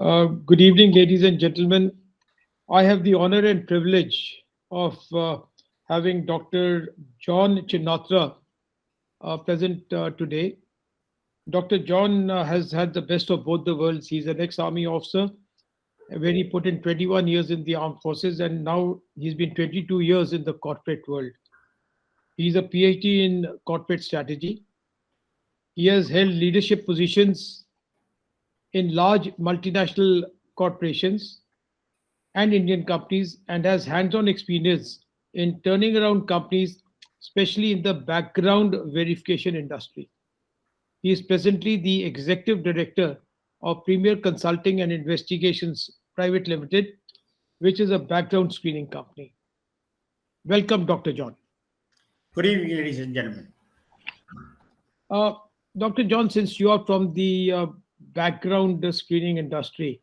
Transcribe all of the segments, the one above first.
Good evening, ladies and gentlemen. I have the honor and privilege of having Dr. John Chinatra present today. Dr. John has had the best of both the worlds. He's an ex-army officer where he put in 21 years in the armed forces, and now he's been 22 years in the corporate world. He's a PhD in corporate strategy. He has held leadership positions in large multinational corporations and Indian companies and has hands on experience in turning around companies, especially in the background verification industry. He is presently the executive director of Premier Consulting and Investigations Private Limited, which is a background screening company. Welcome, Dr. John. Good evening, ladies and gentlemen. Uh, Dr. John, since you are from the background screening industry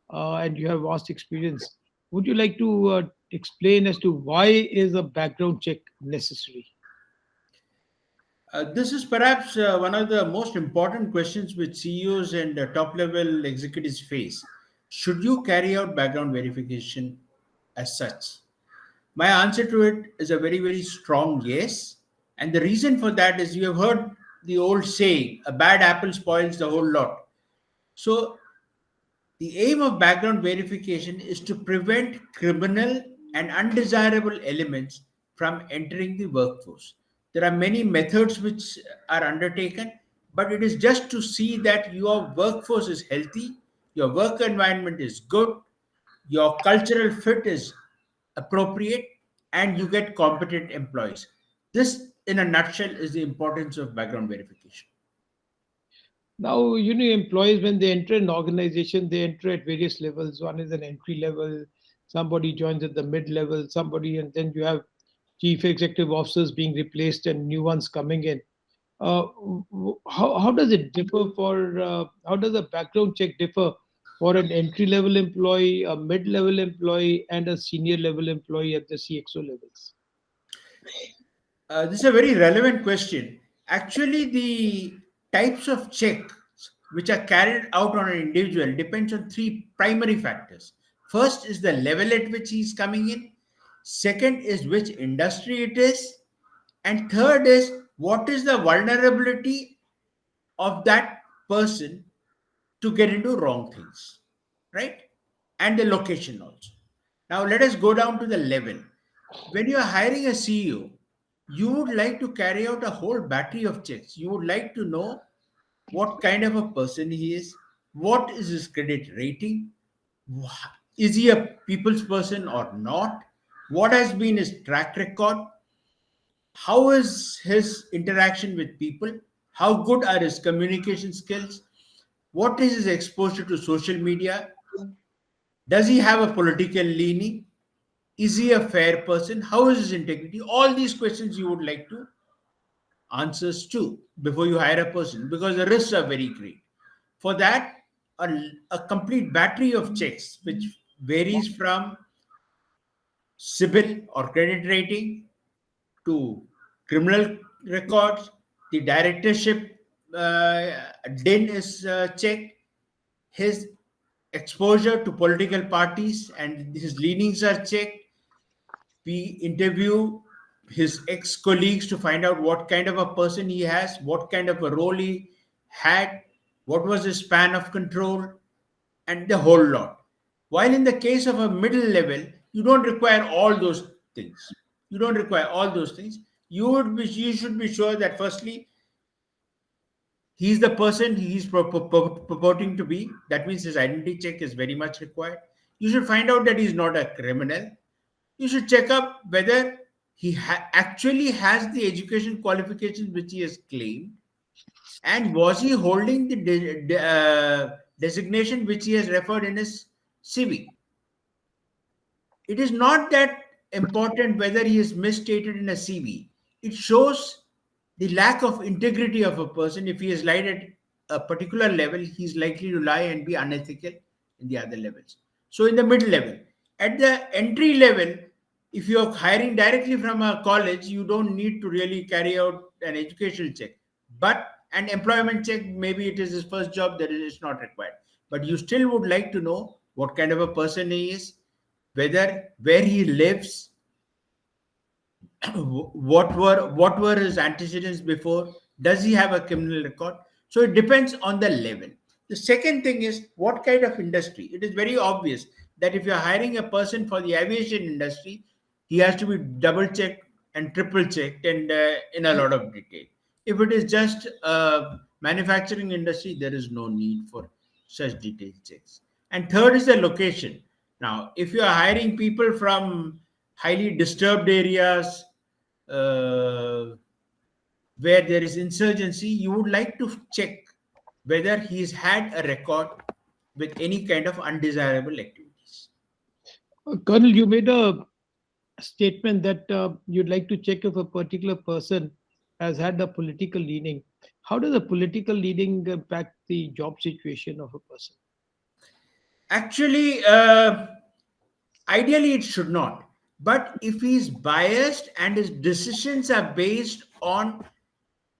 and you have vast experience, would you like to explain as to why is a background check necessary? This is perhaps one of the most important questions which CEOs and top level executives face. Should you carry out background verification as such? My answer to it is a very, very strong yes. And the reason for that is you have heard the old saying, a bad apple spoils the whole lot. So, the aim of background verification is to prevent criminal and undesirable elements from entering the workforce. There are many methods which are undertaken, but it is just to see that your workforce is healthy, your work environment is good, your cultural fit is appropriate, and you get competent employees. This, in a nutshell, is the importance of background verification. Now, employees, when they enter an organization, they enter at various levels. One is an entry level, somebody joins at the mid level, somebody, and then you have chief executive officers being replaced and new ones coming in. How does it differ how does a background check differ for an entry level employee, a mid level employee, and a senior level employee at the CXO levels? This is a very relevant question. Actually, the types of checks which are carried out on an individual depends on three primary factors. First is the level at which he is coming in. Second is which industry it is. And third is what is the vulnerability of that person to get into wrong things, right? And the location also. Now, let us go down to the level. When you are hiring a CEO, you would like to carry out a whole battery of checks. You would like to know what kind of a person he is, what is his credit rating, is he a people's person or not, what has been his track record, how is his interaction with people, how good are his communication skills, what is his exposure to social media, does he have a political leaning, is he a fair person, how is his integrity. All these questions you would like to answers to before you hire a person, because the risks are very great. For that, a complete battery of checks which varies from CIBIL or credit rating to criminal records, the directorship DIN is checked, his exposure to political parties and his leanings are checked. We interview his ex-colleagues to find out what kind of a person he has, what kind of a role he had, what was his span of control, and the whole lot. While in the case of a middle level, you don't require all those things. You don't require all those things. You should be sure that firstly, he's the person he's purporting to be. That means his identity check is very much required. You should find out that he's not a criminal. You should check up whether he actually has the education qualifications which he has claimed, and was he holding the designation which he has referred in his CV. It is not that important whether he is misstated in a CV. It shows the lack of integrity of a person. If he has lied at a particular level, he's likely to lie and be unethical in the other levels. So in the mid level, at the entry level, if you're hiring directly from a college, you don't need to really carry out an educational check. But an employment check, maybe it is his first job, that is not required. but you still would like to know what kind of a person he is, whether where he lives, what were his antecedents before, does he have a criminal record. So it depends on the level. The second thing is what kind of industry. It is very obvious that if you're hiring a person for the aviation industry, he has to be double checked and triple checked and in a lot of detail. If it is just manufacturing industry, there is no need for such detailed checks. And third is the location. Now if you are hiring people from highly disturbed areas, uh, where there is insurgency, you would like to check whether he's had a record with any kind of undesirable activities. Colonel, you made a statement that you'd like to check if a particular person has had a political leaning. How does a political leaning impact the job situation of a person? Actually, ideally, it should not. But if he's biased and his decisions are based on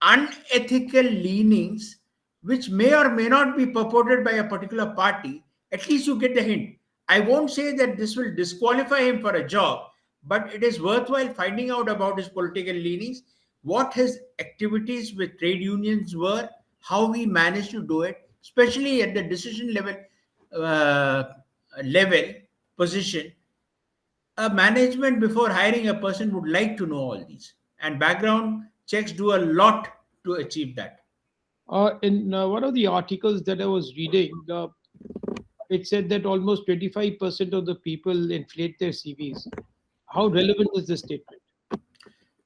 unethical leanings, which may or may not be purported by a particular party, at least you get the hint. I won't say that this will disqualify him for a job, but it is worthwhile finding out about his political leanings, what his activities with trade unions were, how he managed to do it, especially at the decision uh, level position. A management before hiring a person would like to know all these, and background checks do a lot to achieve that. In one of the articles that I was reading, it said that almost 25% of the people inflate their CVs. How relevant is this statement?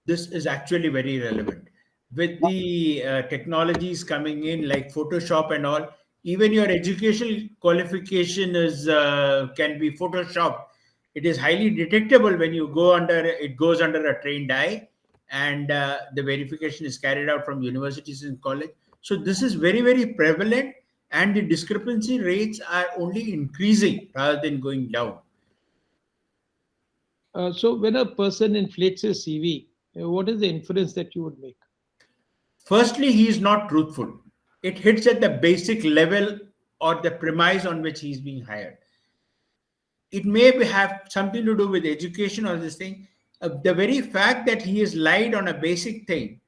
This is actually very relevant with the technologies coming in like Photoshop and all. Even your educational qualification is can be photoshopped. It is highly detectable when you go under, it goes under a trained eye, and the verification is carried out from universities and college. So this is very very prevalent, and the discrepancy rates are only increasing rather than going down. So, when a person inflates his CV, what is the inference that you would make? Firstly, he is not truthful. It hits at the basic level or the premise on which he is being hired. It may have something to do with education or this thing. The very fact that he has lied on a basic thing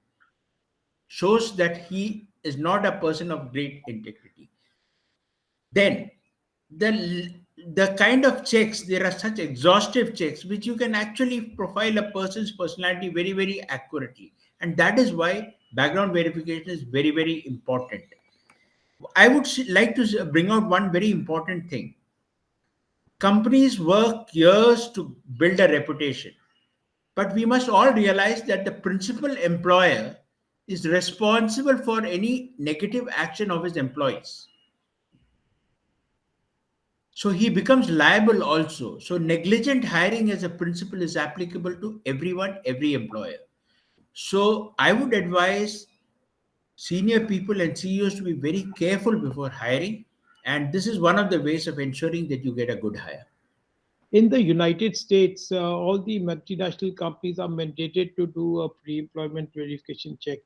shows that he is not a person of great integrity. Then the kind of checks, there are such exhaustive checks which you can actually profile a person's personality very very accurately, and that is why background verification is very very important. I would like to bring out one very important thing. Companies work years to build a reputation, but we must all realize that the principal employer is responsible for any negative action of his employees. So he becomes liable also. So negligent hiring as a principle is applicable to everyone, every employer. So I would advise senior people and CEOs to be very careful before hiring. And this is one of the ways of ensuring that you get a good hire. In the United States, all the multinational companies are mandated to do a pre employment verification check.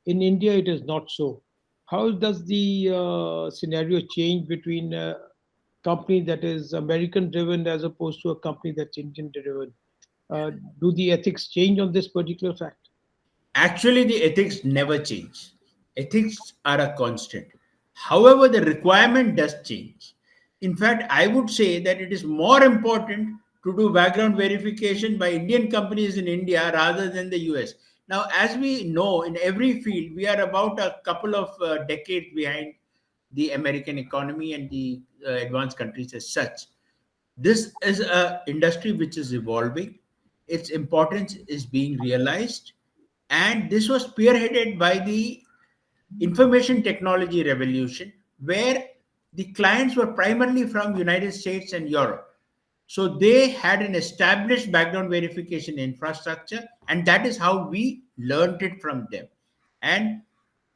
In India, it is not so. How does the scenario change between a company that is American driven as opposed to a company that's Indian driven? Uh, do the ethics change on this particular fact? Actually, the ethics never change. Ethics are a constant. However, the requirement does change. In fact, I would say that it is more important to do background verification by Indian companies in India rather than the US. Now, as we know, in every field, we are about a couple of decades behind the American economy and the advanced countries as such. This is a industry which is evolving. Its importance is being realized, and this was spearheaded by the information technology revolution, where the clients were primarily from United States and Europe. So they had an established background verification infrastructure, and that is how we learned it from them. And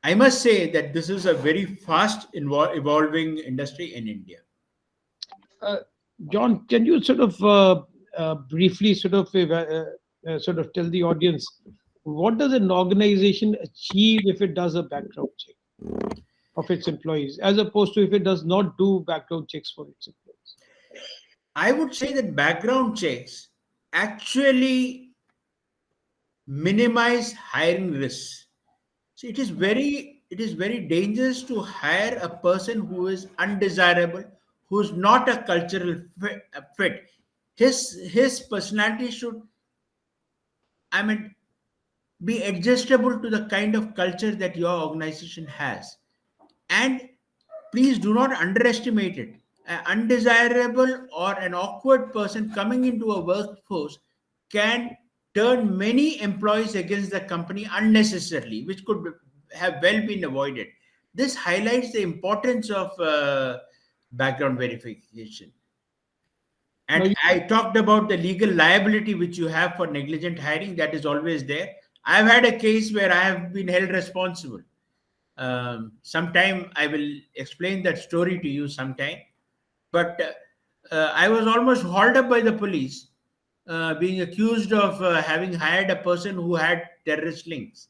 I must say that this is a very fast evolving industry in India. Uh, John, can you sort of briefly sort of tell the audience what does an organization achieve if it does a background check? of its employees, as opposed to if it does not do background checks for its employees? I would say that background checks actually minimize hiring risks. So it is very dangerous to hire a person who is undesirable, who's not a cultural fit. His personality should, I mean, be adjustable to the kind of culture that your organization has. And please do not underestimate it. An undesirable or an awkward person coming into a workforce can turn many employees against the company unnecessarily, which could have well been avoided. This highlights the importance of background verification. Now, And I talked about the legal liability which you have for negligent hiring, that is always there. I've had a case where I have been held responsible. Sometime I will explain that story to you sometime. But I was almost hauled up by the police, being accused of having hired a person who had terrorist links.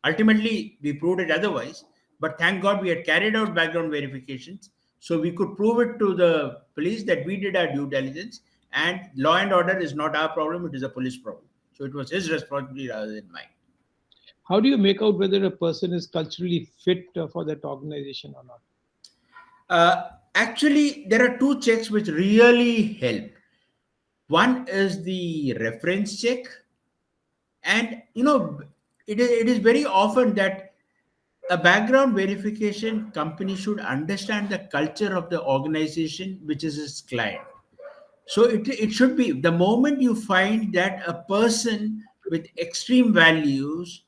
Ultimately, we proved it otherwise, but thank God we had carried out background verifications, so we could prove it to the police that we did our due diligence, and law and order is not our problem, it is a police problem. So it was his responsibility rather than mine. how do you make out whether a person is culturally fit for that organization or not? Actually, there are two checks which really help. One is the reference check, and it is very often that a background verification company should understand the culture of the organization which is its client. So it should be the moment you find that a person with extreme values,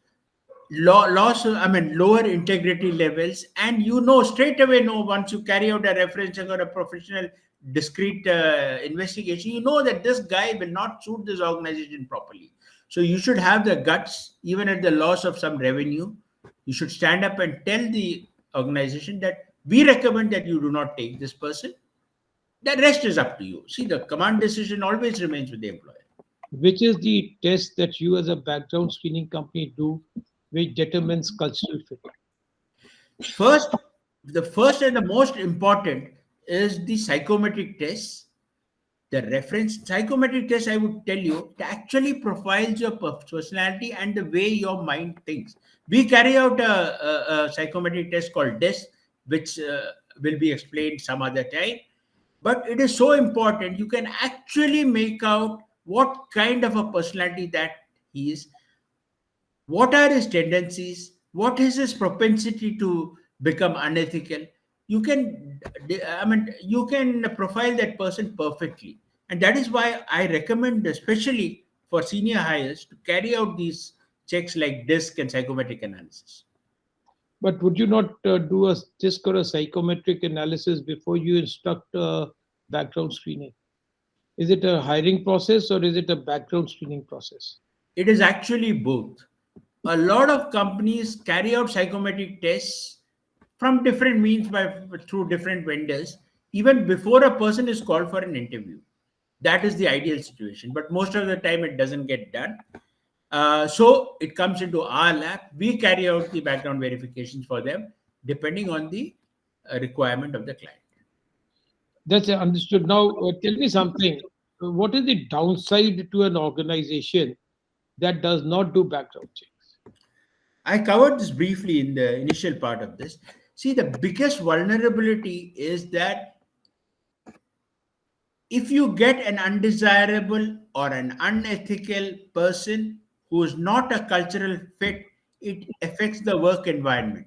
lower integrity levels, and straight away know once you carry out a reference check or a professional discrete investigation, you know that this guy will not suit this organization properly. So you should have the guts, even at the loss of some revenue, you should stand up and tell the organization that we recommend that you do not take this person. The rest is up to you. See, the command decision always remains with the employer. Which is the test that you, as a background screening company, do which determines cultural fit? First, the first and the most important is the psychometric test. The reference psychometric test, I would tell you, it actually profiles your personality and the way your mind thinks. We carry out a psychometric test called DIS, which will be explained some other time. But it is so important. You can actually make out what kind of a personality that he is, what are his tendencies, what is his propensity to become unethical. You can profile that person perfectly, and that is why I recommend, especially for senior hires, to carry out these checks like DISC and psychometric analysis. But would you not do a disc or a psychometric analysis before you instruct background screening? Is it a hiring process or is it a background screening process? It is actually both. A lot of companies carry out psychometric tests from different means, through different vendors, even before a person is called for an interview. That is the ideal situation, but most of the time it doesn't get done. So it comes into our lab. We carry out the background verifications for them depending on the requirement of the client. That's understood. Now, tell me something. What is the downside to an organization that does not do background checks? I covered this briefly in the initial part of this. See, the biggest vulnerability is that if you get an undesirable or an unethical person who is not a cultural fit, it affects the work environment.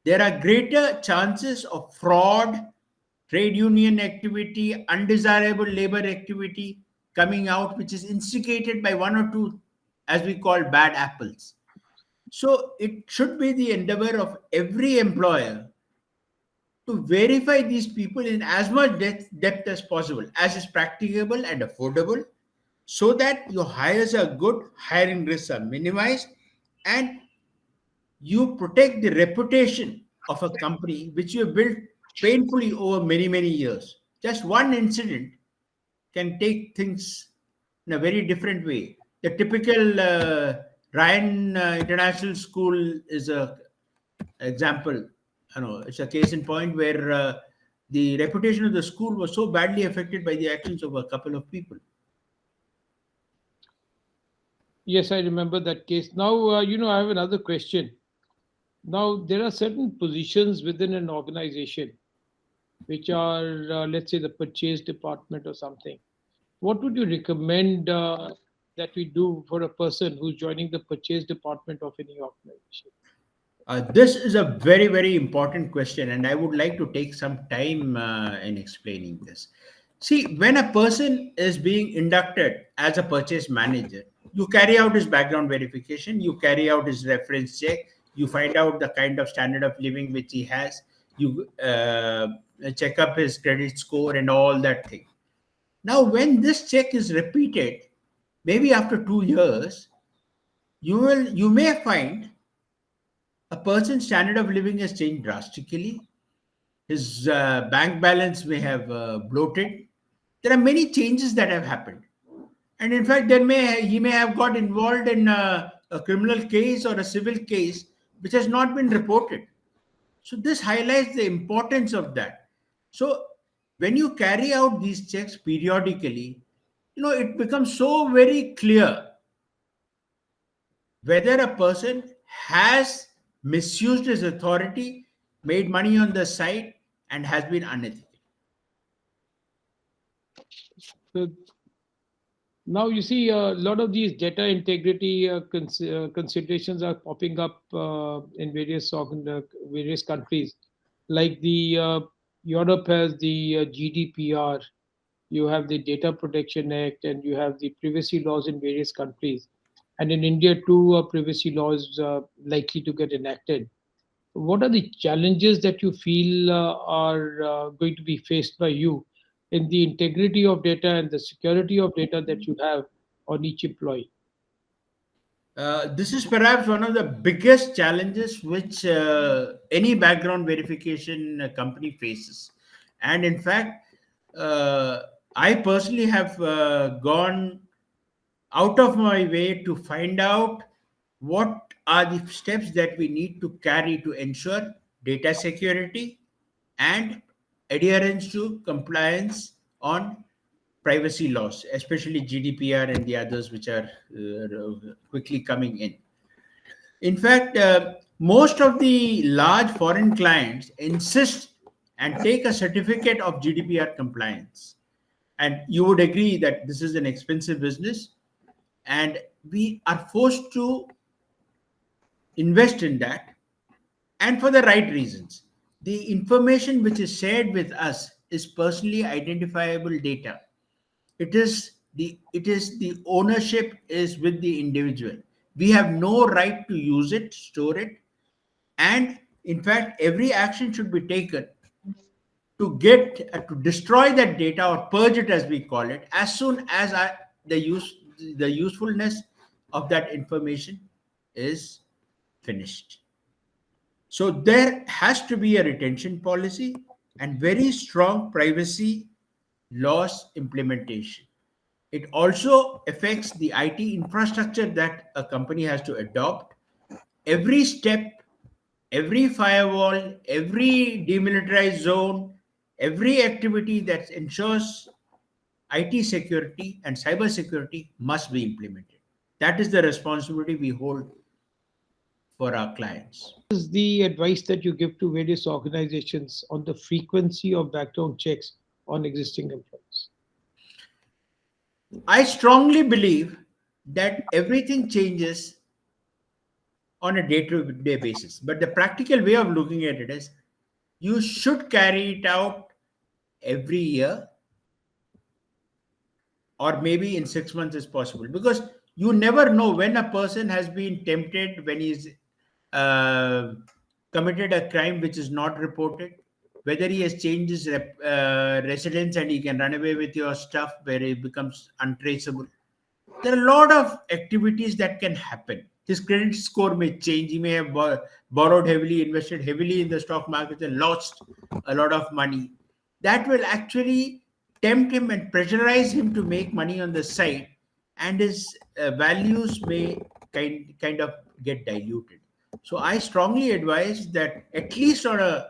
There are greater chances of fraud, trade union activity, undesirable labor activity coming out, which is instigated by one or two, as we call, bad apples. So it should be the endeavor of every employer to verify these people in as much depth as possible, as is practicable and affordable, so that your hires are good, hiring risks are minimized, and you protect the reputation of a company which you have built painfully over many, many years. Just one incident can take things in a very different way. The typical Ryan International School is a example. It's a case in point where the reputation of the school was so badly affected by the actions of a couple of people. Yes, I remember that case. Now, I have another question. Now, there are certain positions within an organization which are, let's say, the purchase department or something. What would you recommend that we do for a person who's joining the purchase department of any organization? This is a very, very important question, and I would like to take some time in explaining this. See, when a person is being inducted as a purchase manager, you carry out his background verification, you carry out his reference check, you find out the kind of standard of living which he has, you check up his credit score and all that thing. Now, when this check is repeated, maybe after 2 years, you may find a person's standard of living has changed drastically. His bank balance may have bloated. There are many changes that have happened, and in fact, he may have got involved in a criminal case or a civil case which has not been reported. So this highlights the importance of that. So when you carry out these checks periodically, it becomes so very clear whether a person has misused his authority, made money on the side, and has been unethical. So now you see a lot of these data integrity considerations are popping up in various countries. Like the Europe has the GDPR, you have the Data Protection Act, and you have the privacy laws in various countries. And in India too, privacy laws likely to get enacted. What are the challenges that you feel are going to be faced by you in the integrity of data and the security of data that you have on each employee? This is perhaps one of the biggest challenges which any background verification company faces. And in fact, uh, I personally have gone out of my way to find out what are the steps that we need to carry to ensure data security and adherence to compliance on privacy laws, especially GDPR and the others which are quickly coming in. In fact, most of the large foreign clients insist and take a certificate of GDPR compliance. And you would agree that this is an expensive business, and we are forced to invest in that, and for the right reasons. The information which is shared with us is personally identifiable data. It is the ownership is with the individual. We have no right to use it, store it, and in fact, every action should be taken to destroy that data or purge it, as we call it, as soon as the usefulness of that information is finished. So there has to be a retention policy and very strong privacy laws implementation. It also affects the IT infrastructure that a company has to adopt. Every step, every firewall, every demilitarized zone, every activity that ensures IT security and cyber security must be implemented. That is the responsibility we hold for our clients. Is the advice that you give to various organizations on the frequency of background checks on existing employees? I strongly believe that everything changes on a day to day basis. But the practical way of looking at it is you should carry it out every year, or maybe in 6 months is possible, because you never know when a person has been tempted, when he's uh, committed a crime which is not reported, whether he has changed his residence and he can run away with your stuff where it becomes untraceable. There are a lot of activities that can happen. His credit score may change. He may have borrowed heavily, invested heavily in the stock market, and lost a lot of money. That will actually tempt him and pressurize him to make money on the side, and his values may kind of get diluted. So I strongly advise that at least on a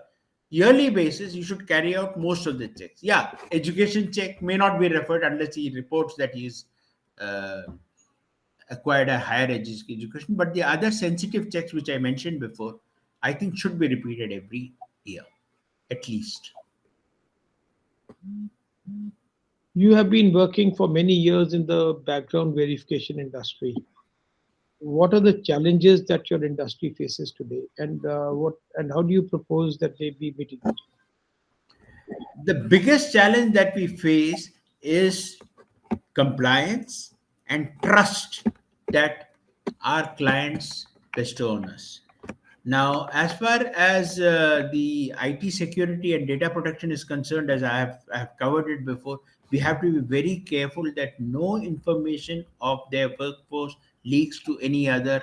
yearly basis, you should carry out most of the checks. Yeah, education check may not be referred unless he reports that he's uh, acquired a higher education, but the other sensitive checks which I mentioned before, I think should be repeated every year, at least. You have been working for many years in the background verification industry. What are the challenges that your industry faces today, and how do you propose that they be mitigated? The biggest challenge that we face is compliance and trust that our clients bestow on us. Now, as far as the IT security and data protection is concerned, as I have covered it before, we have to be very careful that no information of their workforce leaks to any other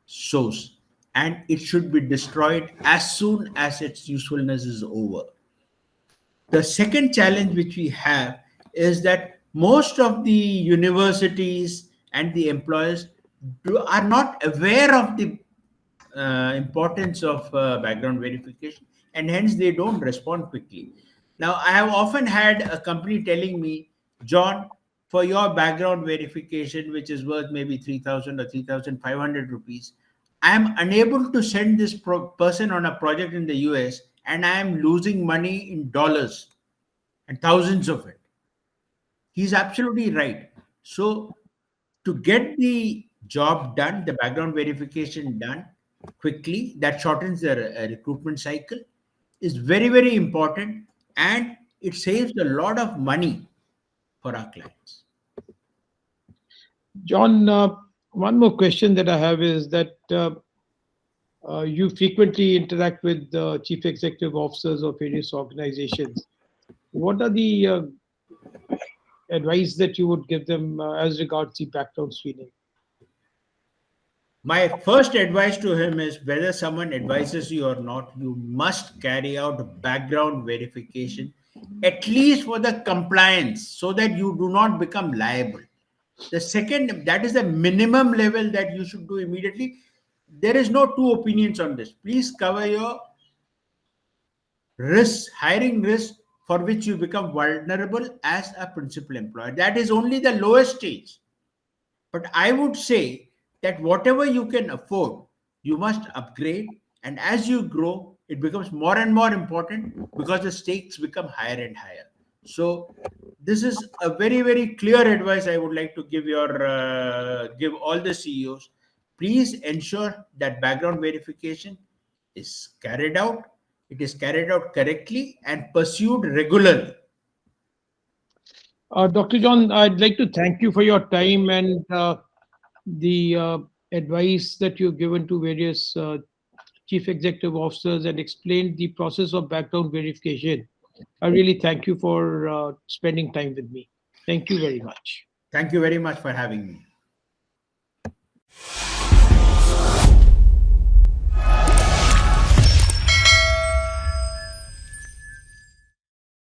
source, and it should be destroyed as soon as its usefulness is over. The second challenge which we have is that most of the universities and the employers are not aware of the importance of background verification, and hence they don't respond quickly. Now, I have often had a company telling me, John, for your background verification, which is worth maybe 3,000 or 3,500 rupees, I am unable to send this person on a project in the US, and I am losing money in dollars and thousands of it. He's absolutely right. So, to get the job done, the background verification done quickly, that shortens the recruitment cycle, is very, very important, and it saves a lot of money for our clients. John, one more question that I have is that you frequently interact with the chief executive officers of various organizations. What are the advice that you would give them as regards the background screening? My first advice to him is whether someone advises you or not, you must carry out background verification, at least for the compliance, so that you do not become liable. The second, that is the minimum level that you should do immediately. There is no two opinions on this. Please cover your risks, hiring risks for which you become vulnerable as a principal employer. That is only the lowest stage. But I would say that whatever you can afford, you must upgrade. And as you grow, it becomes more and more important because the stakes become higher and higher. So this is a very, very clear advice I would like to give all the CEOs. Please ensure that background verification is carried out. It is carried out correctly and pursued regularly. Dr. John, I'd like to thank you for your time and the advice that you've given to various chief executive officers and explained the process of background verification. I really thank you for spending time with me. Thank you very much. Thank you very much for having me.